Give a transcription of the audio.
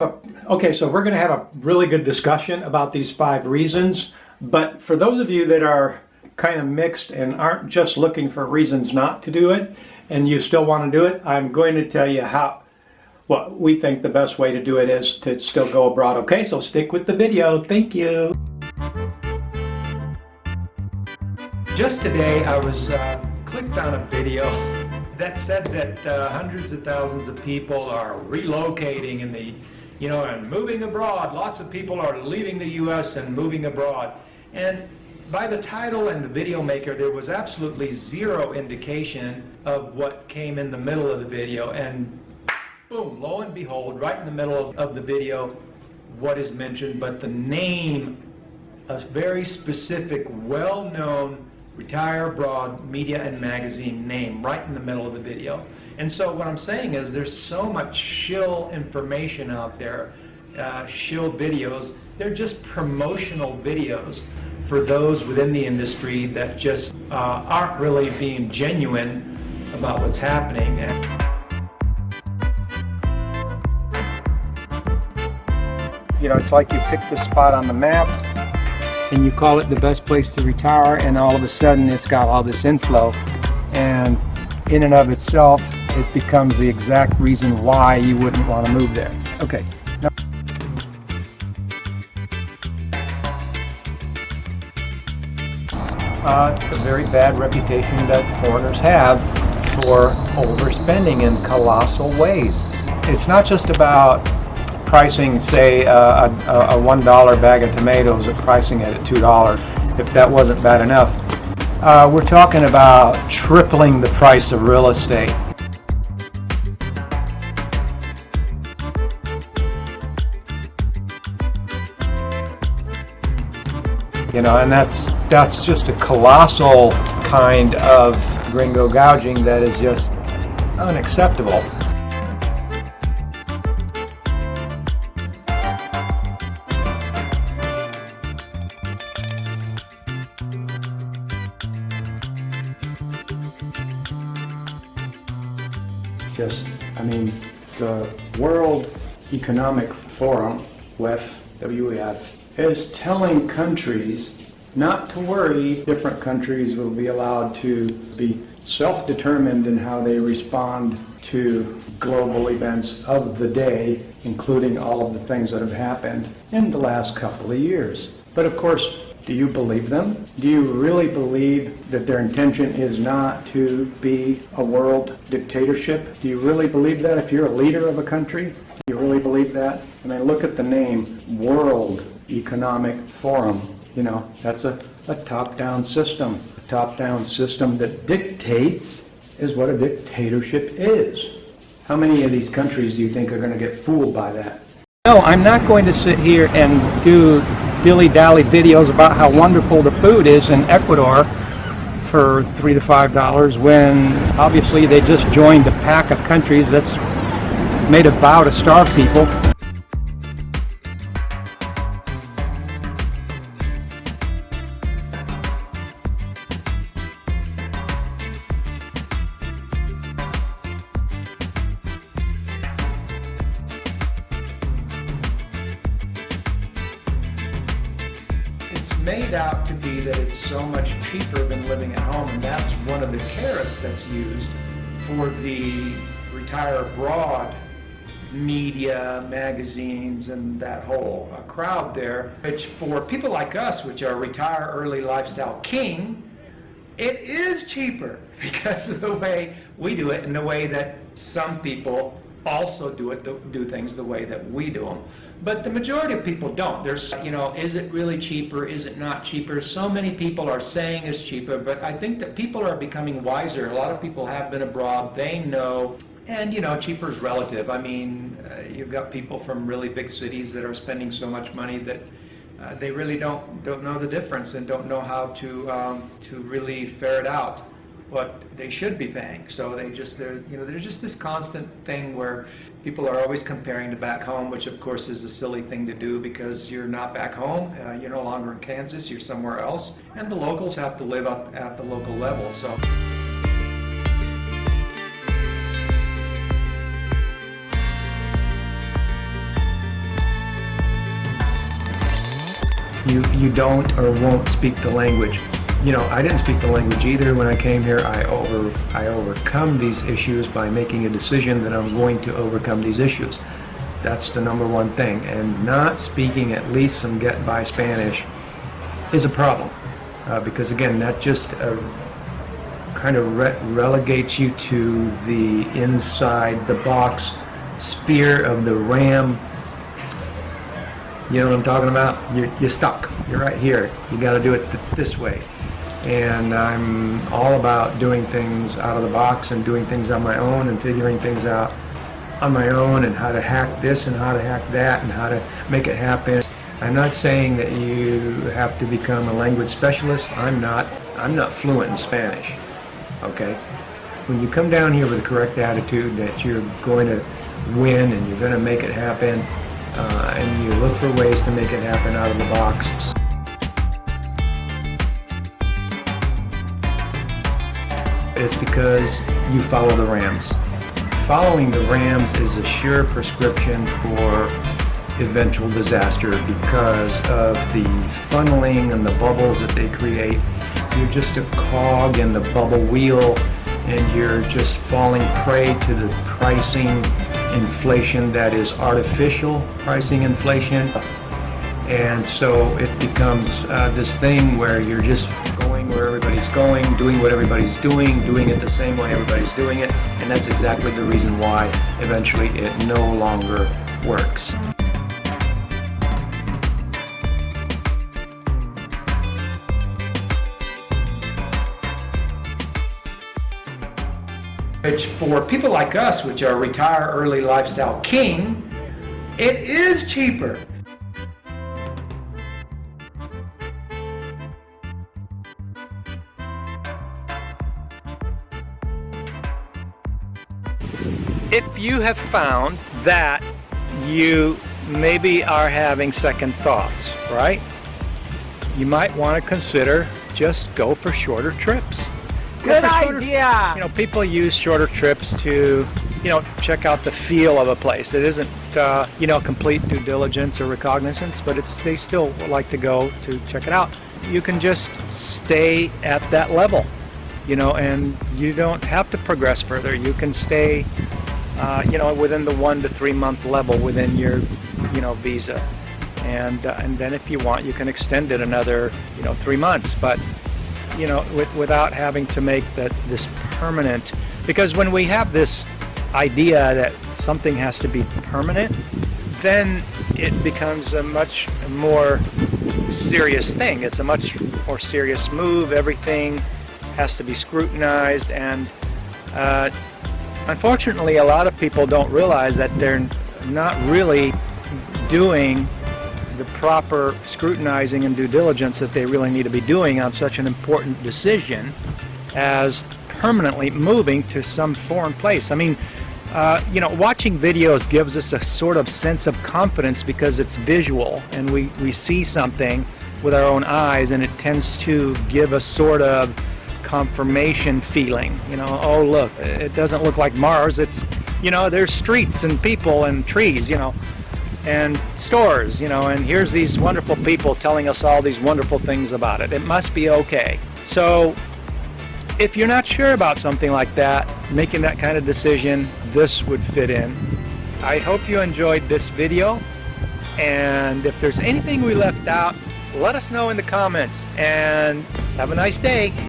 Okay, so we're going to have a really good discussion about these 5 reasons, but for those of you that are kind of mixed and aren't just looking for reasons not to do it, and you still want to do it, I'm going to tell you what we think the best way to do it is to still go abroad. Okay, so stick with the video. Thank you. Just today I was clicked on a video that said that hundreds of thousands of people are relocating in the and moving abroad. Lots of people are leaving the U.S. and moving abroad. And by the title and the video maker, there was absolutely zero indication of what came in the middle of the video. And boom, lo and behold, right in the middle of the video, what is mentioned, but the name, a very specific, well-known retire abroad media and magazine name right in the middle of the video. And so what I'm saying is there's so much shill information out there, shill videos. They're just promotional videos for those within the industry that just aren't really being genuine about what's happening. It's like you pick the spot on the map and you call it the best place to retire, and all of a sudden it's got all this inflow, and in and of itself it becomes the exact reason why you wouldn't want to move there. Okay. Now, a very bad reputation that foreigners have for overspending in colossal ways. It's not just about pricing, say, a $1 bag of tomatoes and pricing it at $2, if that wasn't bad enough. We're talking about tripling the price of real estate. And that's just a colossal kind of gringo gouging that is just unacceptable. The World Economic Forum, WEF, is telling countries not to worry. Different countries will be allowed to be self-determined in how they respond to global events of the day, including all of the things that have happened in the last couple of years. But of course, do you believe them? Do you really believe that their intention is not to be a world dictatorship? Do you really believe that if you're a leader of a country? Do you really believe that? Look at the name, World Economic Forum. That's a top-down system. A top-down system that dictates is what a dictatorship is. How many of these countries do you think are going to get fooled by that? No, I'm not going to sit here and do dilly-dally videos about how wonderful the food is in Ecuador for $3 to $5 when obviously they just joined a pack of countries that's made a vow to starve people. Made out to be that it's so much cheaper than living at home, and that's one of the carrots that's used for the retire abroad media, magazines, and that whole crowd there, which for people like us, which are retire early lifestyle king, it is cheaper because of the way we do it and the way that some people also do things the way that we do them. But the majority of people don't. There's, is it really cheaper? Is it not cheaper? So many people are saying it's cheaper, but I think that people are becoming wiser. A lot of people have been abroad. They know, and cheaper is relative. You've got people from really big cities that are spending so much money that they really don't know the difference and don't know how to really ferret out what they should be paying. So there's just this constant thing where people are always comparing to back home, which of course is a silly thing to do because you're not back home, you're no longer in Kansas, you're somewhere else, and the locals have to live up at the local level. So you don't or won't speak the language. You know, I didn't speak the language either when I came here. I overcome these issues by making a decision that I'm going to overcome these issues. That's the number one thing. And not speaking at least some get-by Spanish is a problem. Because again, that just kind of relegates you to the inside the box sphere of the RAM. You know what I'm talking about? You're stuck. You're right here. You got to do it this way. And I'm all about doing things out of the box and doing things on my own and figuring things out on my own and how to hack this and how to hack that and how to make it happen. I'm not saying that you have to become a language specialist. I'm not fluent in Spanish. Okay? When you come down here with the correct attitude that you're going to win and you're going to make it happen, and you look for ways to make it happen out of the box. It's because you follow the RAMs. Following the RAMs is a sure prescription for eventual disaster because of the funneling and the bubbles that they create. You're just a cog in the bubble wheel, and you're just falling prey to the pricing inflation that is artificial pricing inflation. And so it becomes this thing where you're just going where everybody's going, doing what everybody's doing it the same way everybody's doing it, and that's exactly the reason why eventually it no longer works. Which for people like us, which are retire early lifestyle king, it is cheaper. If you have found that you maybe are having second thoughts, right? You might want to consider just go for shorter trips. Good idea! You know, people use shorter trips to, you know, check out the feel of a place. It isn't, you know, complete due diligence or recognizance, but they still like to go to check it out. You can just stay at that level, you know, and you don't have to progress further. You can stay, you know, within the 1 to 3 month level within your, you know, visa. And then if you want, you can extend it another, you know, 3 months. But you know, without having to make this permanent, because when we have this idea that something has to be permanent, then it becomes a much more serious thing. It's a much more serious move. Everything has to be scrutinized, and unfortunately a lot of people don't realize that they're not really doing the proper scrutinizing and due diligence that they really need to be doing on such an important decision as permanently moving to some foreign place. I mean, you know, watching videos gives us a sort of sense of confidence because it's visual and we see something with our own eyes, and it tends to give a sort of confirmation feeling. You know, oh look, it doesn't look like Mars. It's, you know, there's streets and people and trees, you know, and stores, you know, and here's these wonderful people telling us all these wonderful things about it. It must be okay. So if you're not sure about something like that, making that kind of decision, this would fit in. I hope you enjoyed this video, and if there's anything we left out, let us know in the comments, and have a nice day.